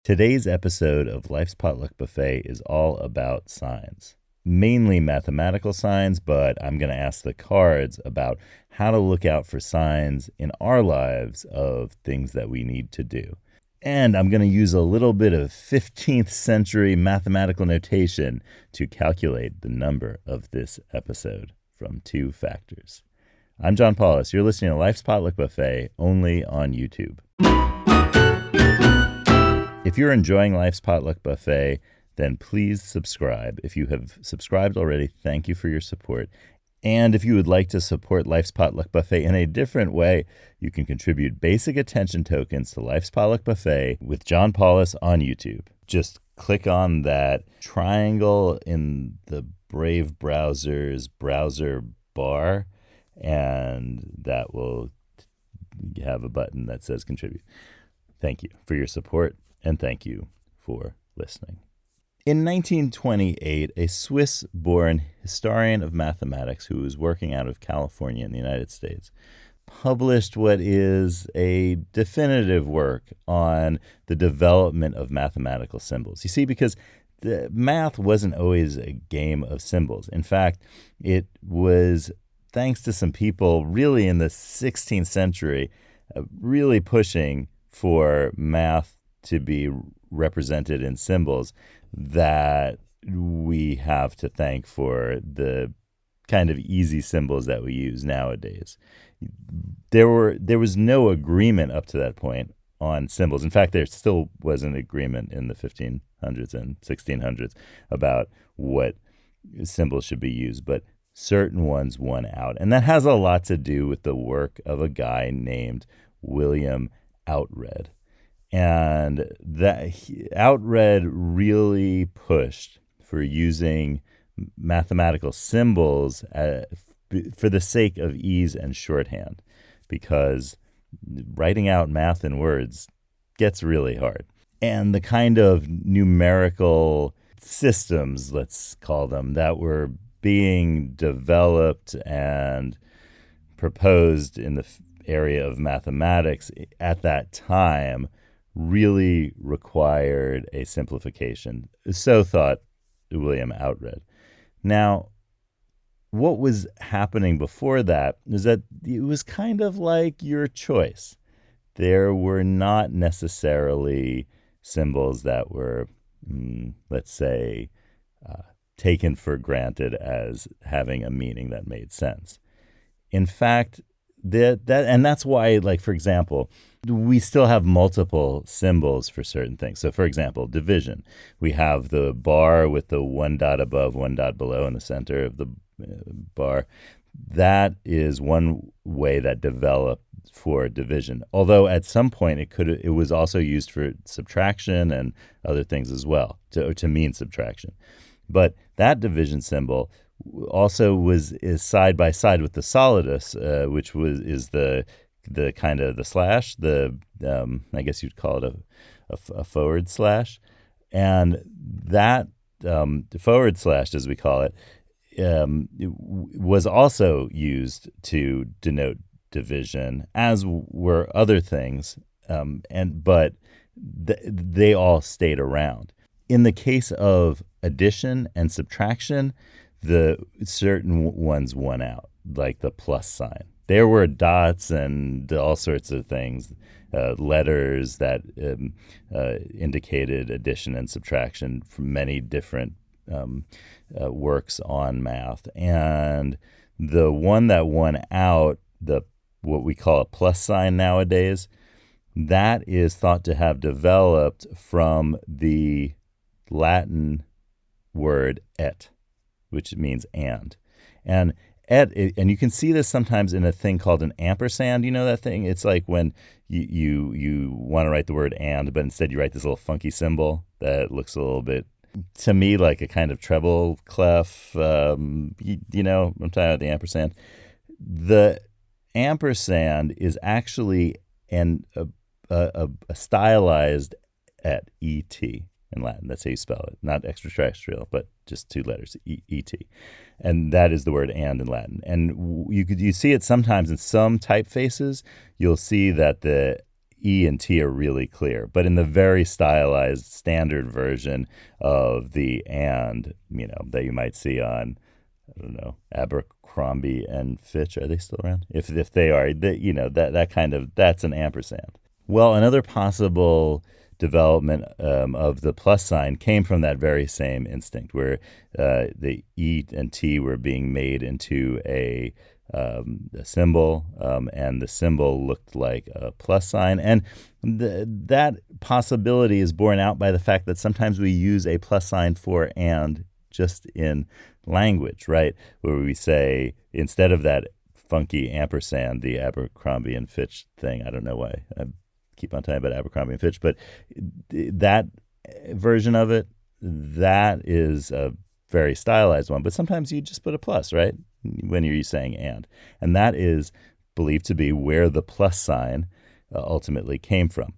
Today's episode of Life's Potluck Buffet is all about signs, mainly mathematical signs, but I'm going to ask the cards about how to look out for signs in our lives of things that we need to do. And I'm going to use a little bit of 15th century mathematical notation to calculate the number of this episode from two factors. I'm John Paulus. You're listening to Life's Potluck Buffet only on YouTube. If you're enjoying Life's Potluck Buffet, then please subscribe. If you have subscribed already, thank you for your support. And if you would like to support Life's Potluck Buffet in a different way, you can contribute basic attention tokens to Life's Potluck Buffet with John Paulus on YouTube. Just click on that triangle in the Brave browser's browser bar, and that will have a button that says contribute. Thank you for your support. And thank you for listening. In 1928, a Swiss-born historian of mathematics who was working out of California in the United States published what is a definitive work on the development of mathematical symbols. You see, because the math wasn't always a game of symbols. In fact, it was thanks to some people really in the 16th century really pushing for math to be represented in symbols that we have to thank for the kind of easy symbols that we use nowadays. There was no agreement up to that point on symbols. In fact, there still was an agreement in the 1500s and 1600s about what symbols should be used, but certain ones won out. And that has a lot to do with the work of a guy named William Oughtred. And that Oughtred really pushed for using mathematical symbols for the sake of ease and shorthand, because writing out math in words gets really hard. And the kind of numerical systems, let's call them, that were being developed and proposed in the area of mathematics at that time really required a simplification. So thought William Oughtred. Now, what was happening before that is that it was kind of like your choice. There were not necessarily symbols that were, let's say, taken for granted as having a meaning that made sense. In fact, that's why, like, for example, we still have multiple symbols for certain things. So, for example, division. We have the bar with the one dot above, one dot below in the center of the bar. That is one way that developed for division. Although at some point it was also used for subtraction and other things as well, to mean subtraction. But that division symbol also is side by side with the solidus, which is the kind of the slash, I guess you'd call it a forward slash, and that forward slash, as we call it, was also used to denote division, as were other things, but they all stayed around. In the case of addition and subtraction, the certain ones won out, like the plus sign. There were dots and all sorts of things, letters that indicated addition and subtraction from many different works on math. And the one that won out, what we call a plus sign nowadays, that is thought to have developed from the Latin word et, which means and. And you can see this sometimes in a thing called an ampersand. You know that thing? It's like when you want to write the word and, but instead you write this little funky symbol that looks a little bit, to me, like a kind of treble clef. I'm talking about the ampersand. The ampersand is actually a stylized et, E-T. In Latin. That's how you spell it. Not extraterrestrial, but just two letters, E-T. And that is the word and in Latin. And you see it sometimes in some typefaces. You'll see that the E and T are really clear. But in the very stylized standard version of the and, that you might see on, I don't know, Abercrombie and Fitch, are they still around? If they are, that's an ampersand. Well, another possible development of the plus sign came from that very same instinct, where the E and T were being made into a symbol, and the symbol looked like a plus sign. And that possibility is borne out by the fact that sometimes we use a plus sign for and just in language, right? Where we say, instead of that funky ampersand, the Abercrombie and Fitch thing, I don't know why I keep on talking about Abercrombie and Fitch, but that version of it, that is a very stylized one. But sometimes you just put a plus, right, when you're saying and that is believed to be where the plus sign ultimately came from.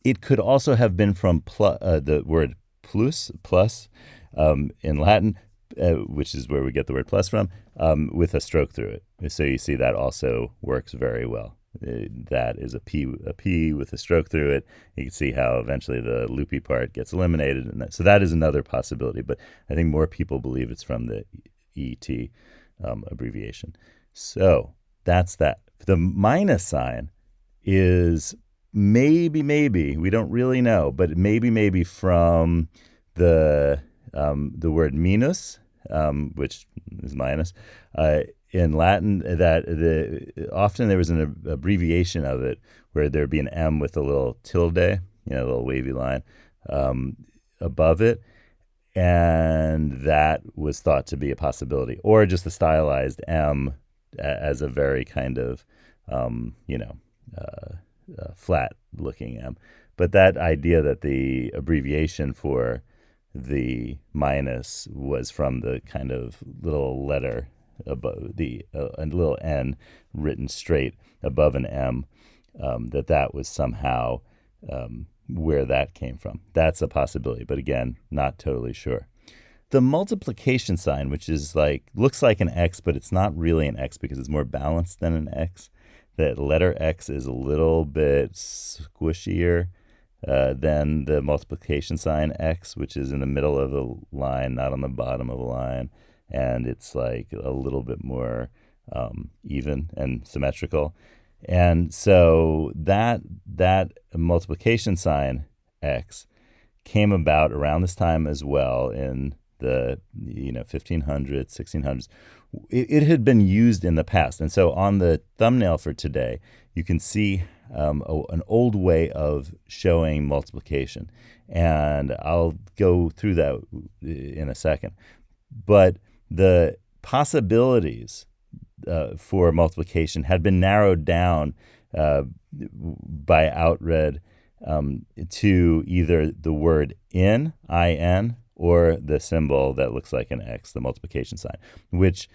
It could also have been from the word plus in Latin, which is where we get the word plus from, with a stroke through it. So you see that also works very well. That is a P with a stroke through it. You can see how eventually the loopy part gets eliminated. And so that is another possibility. But I think more people believe it's from the ET abbreviation. So that's that. The minus sign is maybe, we don't really know, but maybe from the word minus, which is minus, in Latin, that often there was an abbreviation of it where there'd be an M with a little tilde, a little wavy line above it, and that was thought to be a possibility, or just the stylized M as a very kind of flat-looking M. But that idea that the abbreviation for the minus was from the kind of little letter above a little N written straight above an M, that was somehow where that came from. That's a possibility, but again, not totally sure. The multiplication sign, which is looks like an X, but it's not really an X because it's more balanced than an X. That letter X is a little bit squishier than the multiplication sign X, which is in the middle of a line, not on the bottom of a line. And it's a little bit more even and symmetrical. And so that multiplication sign X came about around this time as well, in the 1500s, 1600s. It had been used in the past. And so on the thumbnail for today, you can see an old way of showing multiplication. And I'll go through that in a second. But the possibilities for multiplication had been narrowed down by Oughtred to either the word in, or the symbol that looks like an X, the multiplication sign, which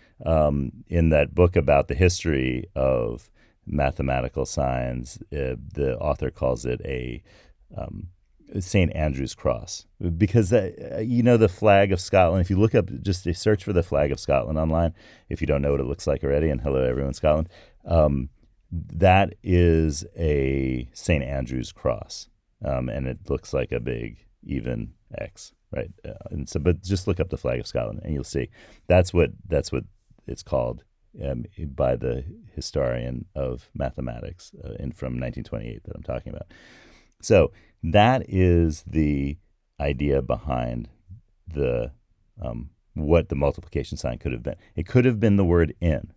in that book about the history of mathematical signs, the author calls it a St. Andrew's cross, because the flag of Scotland, if you look up, just a search for the flag of Scotland online, if you don't know what it looks like already, and hello everyone Scotland, that is a St. Andrew's cross, and it looks like a big even X, right? And so, but just look up the flag of Scotland and you'll see that's what it's called by the historian of mathematics from 1928 that I'm talking about. So that is the idea behind the what the multiplication sign could have been. It could have been the word in,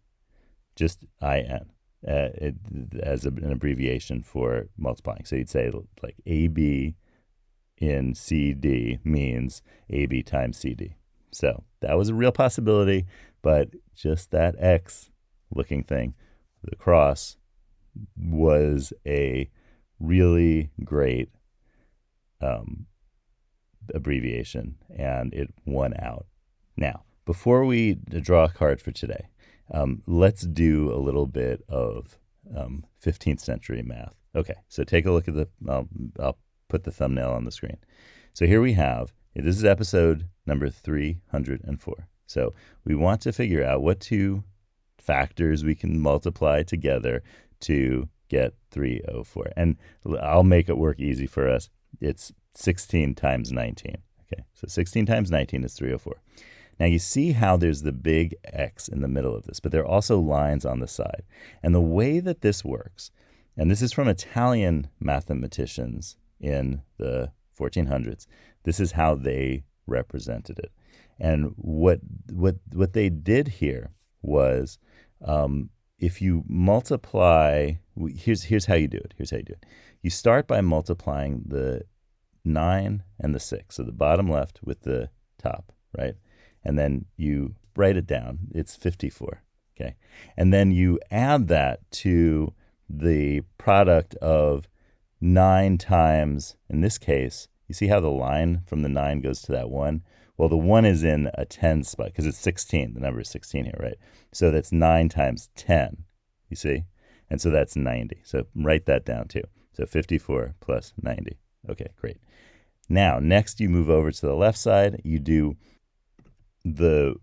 just in, as an abbreviation for multiplying. So you'd say like AB in CD means AB times CD. So that was a real possibility, but just that X looking thing, the cross, was a really great abbreviation, and it won out. Now, before we draw a card for today, let's do a little bit of 15th century math. Okay, so take a look at I'll put the thumbnail on the screen. So here we have, this is episode number 304. So we want to figure out what two factors we can multiply together to get 304. And I'll make it work easy for us. It's 16 times 19. Okay, so 16 times 19 is 304. Now you see how there's the big X in the middle of this, but there are also lines on the side. And the way that this works, and this is from Italian mathematicians in the 1400s, this is how they represented it. And what they did here was, if you multiply, here's how you do it. Here's how you do it. You start by multiplying the 9 and the 6, so the bottom left with the top, right? And then you write it down. It's 54, okay? And then you add that to the product of 9 times, in this case, you see how the line from the 9 goes to that 1? Well, the 1 is in a 10 spot because it's 16. The number is 16 here, right? So that's 9 times 10, you see? And so that's 90. So write that down too. So 54 plus 90. Okay, great. Now, next you move over to the left side. You do the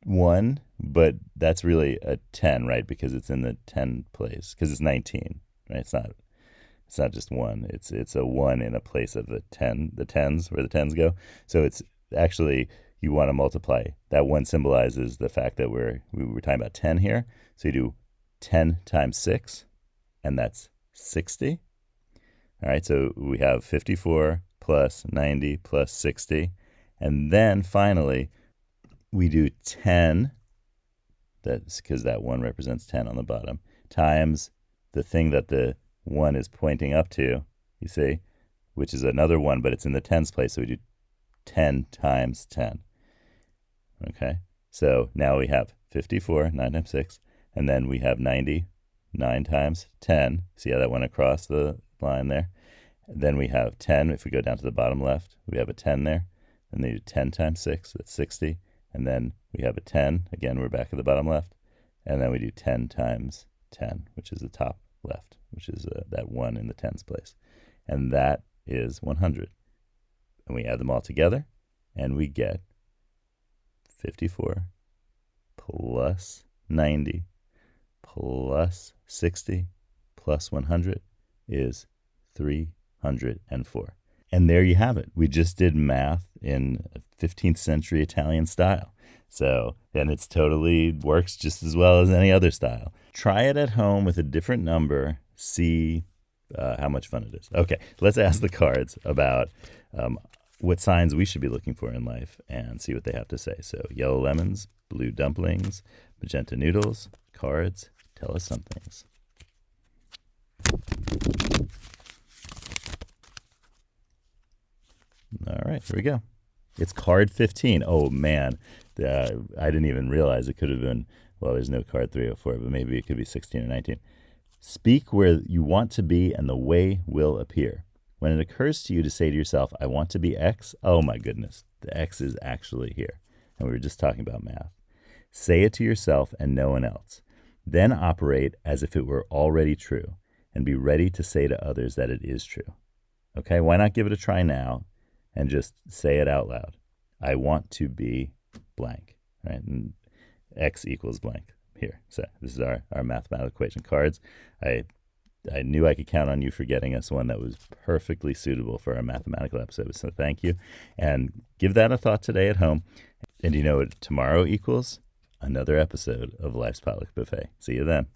1, but that's really a 10, right? Because it's in the 10 place, because it's 19, right? It's not just 1. It's a 1 in a place of the 10, the 10s, where the 10s go. So it's actually, you want to multiply. That 1 symbolizes the fact that we were talking about 10 here. So you do 10 times 6, and that's 60. All right, so we have 54 plus 90 plus 60. And then finally, we do 10, that's because that 1 represents 10 on the bottom, times the thing that the 1 is pointing up to, you see, which is another 1, but it's in the tens place, so we do 10 times 10. Okay, so now we have 54, 9 times 6, and then we have 90, 9 times 10. See how that went across the line there? Then we have 10. If we go down to the bottom left, we have a 10 there. And then you do 10 times 6, that's 60. And then we have a 10. Again, we're back at the bottom left. And then we do 10 times 10, which is the top left, which is that 1 in the tens place. And that is 100. And we add them all together, and we get 54 plus 90 plus 60 plus 100 is 304. And there you have it. We just did math in 15th century Italian style. So, and it's totally works just as well as any other style. Try it at home with a different number. See how much fun it is. Okay, let's ask the cards about what signs we should be looking for in life and see what they have to say. So, yellow lemons, blue dumplings, magenta noodles, cards, tell us some things. All right, here we go. It's card 15. Oh, man. I didn't even realize it could have been, well, there's no card 304, but maybe it could be 16 or 19. Speak where you want to be, and the way will appear. When it occurs to you to say to yourself, I want to be X, oh my goodness, the X is actually here. And we were just talking about math. Say it to yourself and no one else. Then operate as if it were already true, and be ready to say to others that it is true. Okay, why not give it a try now and just say it out loud? I want to be blank, right? And X equals blank here. So this is our mathematical equation. Cards, I knew I could count on you for getting us one that was perfectly suitable for our mathematical episode. So thank you. And give that a thought today at home. And you know what tomorrow equals? Another episode of Life's Potluck Buffet. See you then.